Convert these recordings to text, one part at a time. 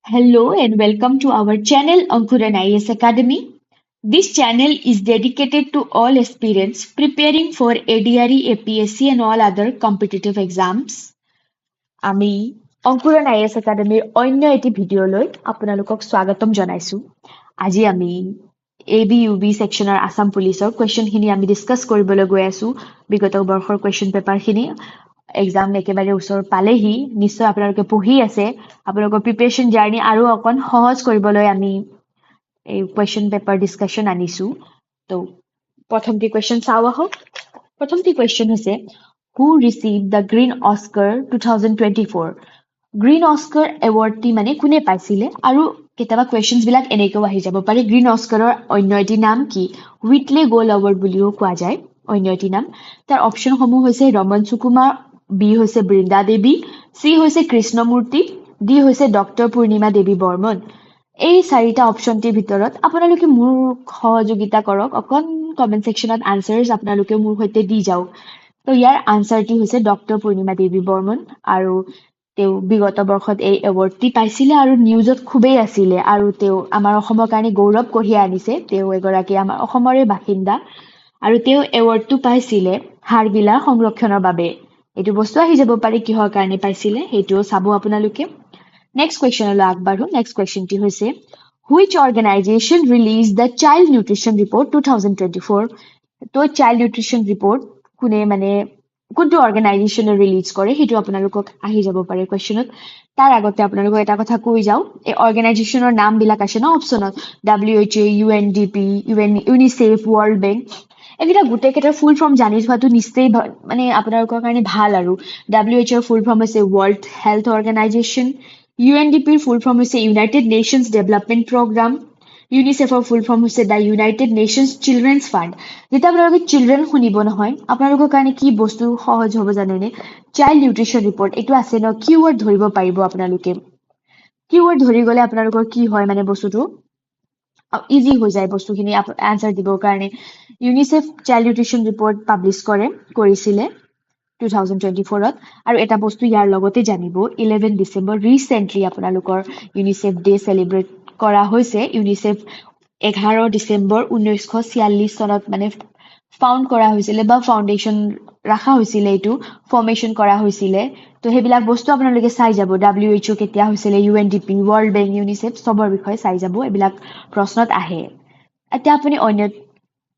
Hello and welcome to our channel Ankuran IAS Academy. This channel is dedicated to all aspirants preparing for ADRE, APSC and all other competitive exams. আমি অংকুৰণ IS একাডেমীৰ অন্য এটি ভিডিঅ'লৈ আপোনালোকক স্বাগতম জনাইছো। আজি আমি ABUB সেকশনৰ আসাম পুলিচৰ কুৱেশ্যনখিনি আমি ডিছকাছ কৰিবলৈ গৈ আছো। বিগত বৰ্ষৰ কুৱেশ্যন পেপাৰখিনি এক্সাম একেবাৰে ওচৰ পালেহি, নিশ্চয় আপোনালোকে পঢ়ি আছে। আপোনালোকৰ প্ৰিপাৰেশ্যন জাৰ্নি আৰু অকণ সহজ কৰিবলৈ আমি এই কুৱেশ্যন পেপাৰ ডিছকাশ্যন আনিছো। তো প্ৰথমটি কুৱেশ্যন চাওঁ আহক। প্ৰথমটি কুৱেশ্যন হৈছে who received the Green Oscar 2024? Green Oscar এৱাৰ্ডটি মানে কোনে পাইছিলে, আৰু কেতিয়াবা কুৱেশ্যনছ বিলাক এনেকৈও আহি যাব পাৰে গ্ৰীণ অস্কাৰৰ অন্য এটি নাম কি? হুইটলে গ'ল্ড এৱাৰ্ড বুলিও কোৱা যায় অন্য এটি নাম। তাৰ অপশ্যনসমূহ হৈছে ৰমন সুকুমাৰ, বি হৈছে বৃন্দা দেৱী, চি হৈছে কৃষ্ণমূৰ্তি, ডি হৈছে ডক্টৰ পূৰ্ণিমা দেৱী বৰ্মন। এই চাৰিটা অপশ্যনটিৰ ভিতৰত আপোনালোকে মোৰ সহযোগিতা কৰক, অকণ কমেণ্ট ছেকশ্যনত আনচাৰ্ছ আপোনালোকে মোৰ সৈতে দি যাওক। তো ইয়াৰ আনচাৰটি হৈছে ডক্টৰ পূৰ্ণিমা দেৱী বৰ্মন, আৰু তেওঁ বিগত বৰ্ষত এই এৱাৰ্ডটি পাইছিলে আৰু নিউজত খুবেই আছিলে, আৰু তেওঁ আমাৰ অসমৰ কাৰণে গৌৰৱ কঢ়িয়াই আনিছে। তেওঁ এগৰাকী আমাৰ অসমৰে বাসিন্দা আৰু তেওঁ এৱাৰ্ডটো পাইছিলে হাড়গিলা সংৰক্ষণৰ বাবে। এইটো বস্তু আহি যাব পাৰে কিহৰ কাৰণে পাইছিলে, সেইটোও চাব আপোনালোকে। নেক্সট কুৱেশ্যনলৈ আগবাঢ়ো। নেক্সট কুৱেশ্যনটি হৈছে which organisation release the child nutrition report 2024? তো চাইল্ড নিউট্ৰিশ্যন ৰিপৰ্ট কোনে মানে কোনটো অৰ্গেনাইজেশ্যনে ৰিলিজ কৰে সেইটো আপোনালোকক আহি যাব পাৰে কুৱেশ্যনত। তাৰ আগতে আপোনালোকক এটা কথা কৈ যাওঁ, এই অৰ্গেনাইজেশ্যনৰ নামবিলাক আছে ন অপশ্যনত, WHO, UNDP, UNICEF, world bank. এইকেইটা গোটেইকেইটাৰ ফুল ফৰ্ম জানি থোৱাটো নিশ্চয় মানে আপোনালোকৰ কাৰণে ভাল। আৰু WHO ফুল ফৰ্ম হৈছে ৱৰ্ল্ড হেল্থ অৰ্গেনাইজেশ্যন, UNDPৰ ফুল ফৰ্ম হৈছে ইউনাইটেড নেশ্যনছ ডেভেলপমেণ্ট প্ৰগ্ৰাম, ইউনিচেফৰ ফুল ফৰ্ম হৈছে the United Nations children's fund. যেতিয়া আপোনালোকে চিলড্ৰেন শুনিব নহয়, আপোনালোকৰ কাৰণে কি বস্তু সহজ হ'ব জানেনে? চাইল্ড নিউট্ৰিশ্যন ৰিপৰ্ট এইটো আছে ন, কিৱৰ্ড ধৰিব পাৰিব আপোনালোকে। কিৱৰ্ড ধৰি গ'লে আপোনালোকৰ কি হয় মানে বস্তুটো ইজি হৈ যায় বস্তুখিনি আনচাৰ দিবৰ কাৰণে। UNICEF child nutrition report publish কৰিছিলে 2024ত। আৰু এটা বস্তু ইয়াৰ লগতে জানিব, 11 ডিচেম্বৰ ৰিচেণ্টলি আপোনালোকৰ ইউনিচেফ ডে চেলিব্ৰেট কৰা হৈছে। ইউনিচেফ 11 ডিচেম্বৰ 1946 চনত মানে ফাউণ্ড কৰা হৈছিলে বা ফাউণ্ডেশ্যন ৰখা হৈছিলে, এইটো ফৰ্মেশ্যন কৰা হৈছিলে। তো সেইবিলাক বস্তু আপোনালোকে চাই যাব, WHO কেতিয়া হৈছিলে, UNDP, ৱৰ্ল্ড বেংক, ইউনিচেফ চবৰ বিষয়ে চাই যাব, এইবিলাক প্ৰশ্নত আহে। এতিয়া আপুনি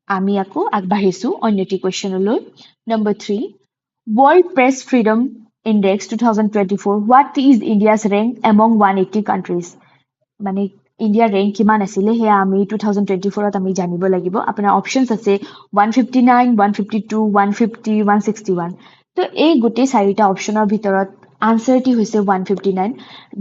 আমি আকৌ আগবাঢ়িছো অন্যটি কুৱেশ্যনলৈ। Number 3, world press freedom index 2024, what is India's rank among 180 countries? মানে ইণ্ডিয়াৰ ৰেংক কিমান আছিলে সেয়া আমি 2024ত আমি জানিব লাগিব। আপোনাৰ অপশ্যনছ আছে 159, 152, 150, 161। তো এই গোটেই চাৰিটা অপশ্যনৰ ভিতৰত আনচাৰটি হৈছে 159।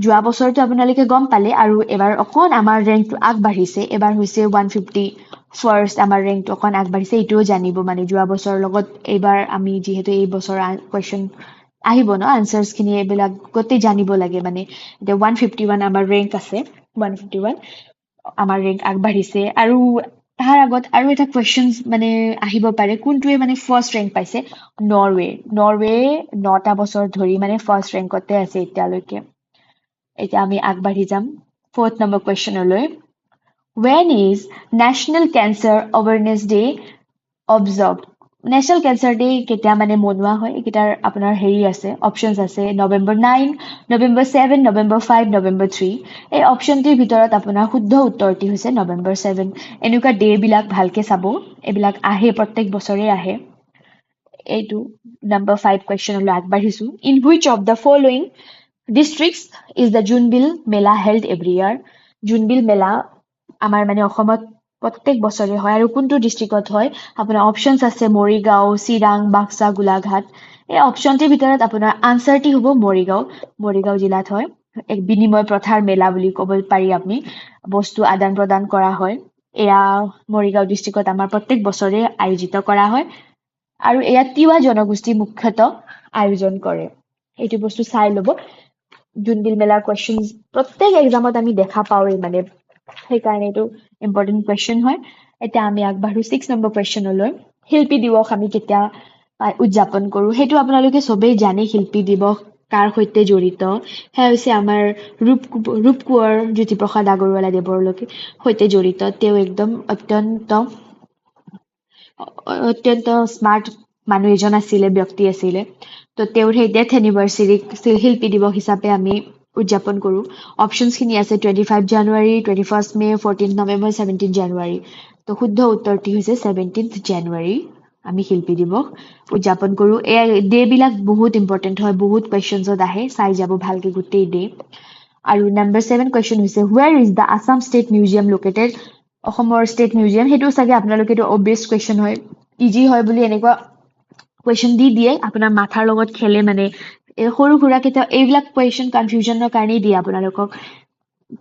যোৱা বছৰটো আপোনালোকে গম পালে, আৰু এবাৰ অকণ আমাৰ ৰেংকটো আগবাঢ়িছে, এবাৰ হৈছে 151st, আমাৰ ৰেংকটো অকণ আগবাঢ়িছে, এইটোও জানিব। মানে যোৱা বছৰৰ লগত এইবাৰ আমি যিহেতু এই বছৰ কুৱেশ্যন আহিব ন, আনচাৰ্ছখিনি এইবিলাক গোটেই জানিব লাগে। মানে এতিয়া 151 আমাৰ ৰেংক আছে, 151 আমাৰ ৰেংক আগবাঢ়িছে। আৰু তাৰ আগত আৰু এটা কুৱেশ্যন মানে আহিব পাৰে, কোনটোৱে মানে ফাৰ্ষ্ট ৰেংক পাইছে? নৰৱে 9টা বছৰ ধৰি মানে ফাৰ্ষ্ট ৰেংকতে আছে এতিয়ালৈকে। এতিয়া আমি আগবাঢ়ি যাম 4th নম্বৰ কুৱেশ্যনলৈ। When is National Cancer Awareness Day observed? National cancer day কেতিয়া মানে মনোৱা হয়? এইকেইটাৰ আপোনাৰ আছে, অপশ্যনছ আছে November 9, November 7, November 5, November 3। এই অপশ্যনটিৰ ভিতৰত আপোনাৰ শুদ্ধ উত্তৰটি হৈছে November 7। এনেকুৱা ডে'বিলাক ভালকে চাব, এইবিলাক আহে প্ৰত্যেক বছৰে আহে। এইটো নম্বৰ 5 কুৱেশ্যনলৈ আগবাঢ়িছো। In which of the following districts is the Jonbeel mela held every year? Jonbeel mela আমাৰ মানে অসমত প্ৰত্যেক বছৰে হয়, আৰু কোনটো ডিষ্ট্ৰিক্টত হয়? আপোনাৰ অপশ্যনছ আছে মৰিগাঁও, চিৰাং, বাক্সা, গোলাঘাট। এই অপশ্যনটিৰ ভিতৰত আপোনাৰ আনচাৰটি হ'ব মৰিগাঁও জিলাত হয়। এক বিনিময় প্ৰথাৰ মেলা বুলি ক'ব পাৰি আপুনি, বস্তু আদান প্ৰদান কৰা হয়। এয়া মৰিগাঁও ডিষ্ট্ৰিক্টত আমাৰ প্ৰত্যেক বছৰে আয়োজিত কৰা হয়, আৰু এয়া তিৱা জনগোষ্ঠী মুখ্যতঃ আয়োজন কৰে। এইটো বস্তু চাই ল'ব। জোনবিল মেলাৰ কুৱেশ্যনছ প্ৰত্যেক এক্সামত আমি দেখা পাওঁৱেই, মানে সেইকাৰণে এইটো ইম্পৰ্টেণ্ট কুৱেশ্যন হয়। এতিয়া আমি আগবাঢ়ো 6 নম্বৰ কুৱেশ্যনলৈ। শিল্পী দিৱস আমি কেতিয়া উদযাপন কৰোঁ? সেইটো আপোনালোকে চবেই জানে, শিল্পী দিৱস কাৰ সৈতে জড়িত সেয়া হৈছে আমাৰ ৰূপকোঁৱৰ জ্যোতিপ্ৰসাদ আগৰৱালাদেৱৰ সৈতে জড়িত তেওঁ একদম অত্যন্ত স্মাৰ্ট মানুহ এজন আছিলে ব্যক্তি আছিলে তো তেওঁৰ সেই ডেথ এনিভাৰ্চাৰীক শিল্পী দিৱস হিচাপে আমি উদযাপন কৰোঁ অপশ্যনছখিনি আছে 25 জানুৱাৰী 21 মে 14 নৱেম্বৰ 17 জানুৱাৰী তো শুদ্ধ উত্তৰটি হৈছে 17 জানুৱাৰী আমি শিল্পী দিৱস উদযাপন কৰোঁ এই ডে'বিলাক বহুত ইম্পৰ্টেণ্ট হয় বহুত কুৱেশ্যনছত আহে চাই যাব ভালকৈ গোটেই ডে আৰু নম্বৰ 7 কুৱেশ্যন হৈছে where is the Assam state museum located অসমৰ ষ্টেট মিউজিয়াম সেইটো চাগে আপোনালোকে এইটো অবভিয়াছ কুৱেশ্যন হয় ইজি হয় বুলি এনেকুৱা কুৱেশ্যন দি দিয়ে আপোনাৰ মাথাৰ লগত খেলে মানে সৰু সুৰা কেতিয়াও এইবিলাক কুৱেশ্যন কনফিউজনৰ কাৰণেই দিয়ে আপোনালোকক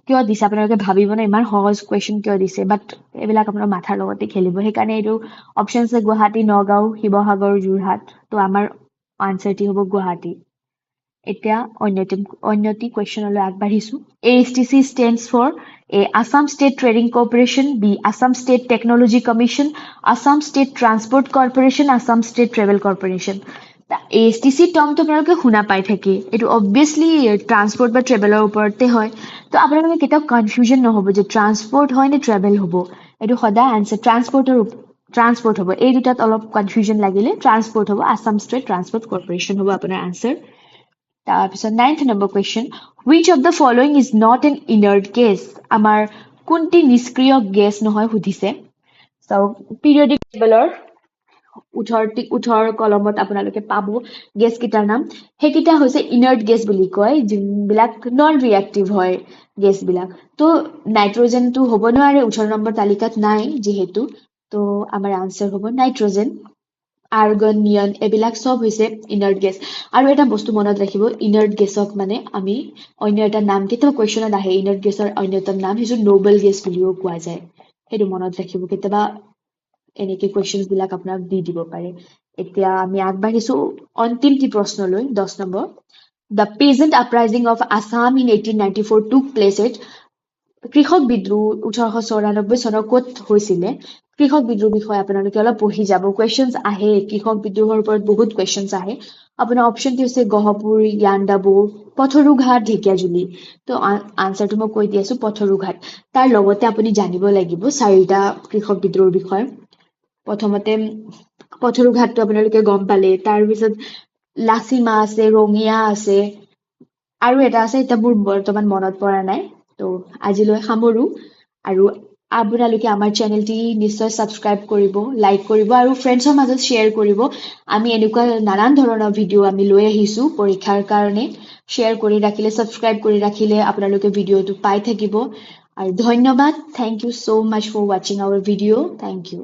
কিয় দিছে আপোনালোকে ভাবিব ন ইমান সহজ কুৱেশ্যন কিয় দিছে বাট এইবিলাক আপোনাৰ মাথাৰ লগতে খেলিব সেইকাৰণে এইটো অপশ্যন আছে গুৱাহাটী নগাঁও শিৱসাগৰ যোৰহাট তো আমাৰ আনচাৰটি হ'ব গুৱাহাটী এতিয়া অন্যটি কুৱেশ্যনলৈ আগবাঢ়িছোঁ ASTC stands for A Assam State Trading Corporation, B Assam State Technology Commission, Assam State Transport Corporation, Assam State Travel Corporation. ASTC টাৰ্মটো আপোনালোকে শুনা পাই থাকে এইটো অবভিয়াছলি ট্ৰান্সপৰ্ট বা ট্ৰেভেলৰ ওপৰতে হয় তো আপোনালোকে কেতিয়াও কনফিউজন নহ'ব যে ট্ৰান্সপৰ্ট হয় নে ট্ৰেভেল হ'ব এইটো সদায় আনচাৰ ট্ৰান্সপৰ্ট হ'ব এই দুটাত অলপ কনফিউজন লাগিলে ট্ৰান্সপৰ্ট হ'ব আছাম ষ্টেট ট্ৰান্সপৰ্ট কৰ্পৰেশ্যন হ'ব আপোনাৰ আনচাৰ তাৰপিছত 9th number question which of the following is not an inert gas আমাৰ কোনটি নিষ্ক্ৰিয় গেছ নহয় সুধিছে so periodic টেবলৰ 18 কলমত আপোনালোকে পাব গেছ কেইটাৰ নাম সেইকেইটা হৈছে ইনাৰ্ট গেছ বুলি কয় যোনবিলাক নন ৰিয়েক্টিভ হয় গেছবিলাক তো নাইট্ৰজেনটো হ'ব নোৱাৰে 18 নম্বৰ তালিকাত নাই যিহেতু তো আমাৰ আনচাৰ হ'ব নাইট্ৰজেন আৰ্গন নিয়ন এইবিলাক সব হৈছে ইনাৰ্ট গেছ আৰু এটা বস্তু মনত ৰাখিব ইনাৰ্ট গেছক মানে আমি অন্য এটা নাম কেতিয়াবা কুৱেশ্যনত আহে ইনাৰ্ট গেছৰ অন্যতম নাম সেইটো নোবেল গেছ বুলিও কোৱা যায় সেইটো মনত ৰাখিব কেতিয়াবা এনেকৈ কুৱেশ্যনবিলাক আপোনাক দি দিব পাৰে এতিয়া আমি আগবাঢ়িছোঁ অন্তিমটি প্ৰশ্নলৈ 10 number the pageant uprising of Assam in 1894 টুক প্লেচ এট কৃষক বিদ্ৰোহ 1894 চনৰ ক'ত হৈছিলে কৃষক বিদ্ৰোহ বিষয়ে আপোনালোকে অলপ পঢ়ি যাব কুৱেশ্যনছ আহে কৃষক বিদ্ৰোহৰ ওপৰত বহুত কুৱেশ্যনছ আহে আপোনাৰ অপশ্যনটি হৈছে গহপুৰ ইয়াণ্ডাবু পথৰুঘাট ঢেকীয়াজুলি তো আনচাৰটো মই কৈ দি আছোঁ পথৰুঘাট তাৰ লগতে আপুনি জানিব লাগিব 4টা কৃষক বিদ্ৰোহৰ বিষয়ে প্ৰথমতে পথৰুঘাটটো আপোনালোকে গম পালে তাৰপিছত লাচিমা আছে ৰঙিয়া আছে আৰু এটা আছে এতিয়া মোৰ বৰ্তমান মনত পৰা নাই তো আজিলৈ সামৰোঁ আৰু আপোনালোকে আমাৰ চেনেলটি নিশ্চয় ছাবস্ক্ৰাইব কৰিব লাইক কৰিব আৰু ফ্ৰেণ্ডছৰ মাজত শ্বেয়াৰ কৰিব আমি এনেকুৱা নানান ধৰণৰ ভিডিঅ' আমি লৈ আহিছোঁ পৰীক্ষাৰ কাৰণে শ্বেয়াৰ কৰি ৰাখিলে ছাবস্ক্ৰাইব কৰি ৰাখিলে আপোনালোকে ভিডিঅ'টো পাই থাকিব আৰু ধন্যবাদ thank you so much for watching our video thank you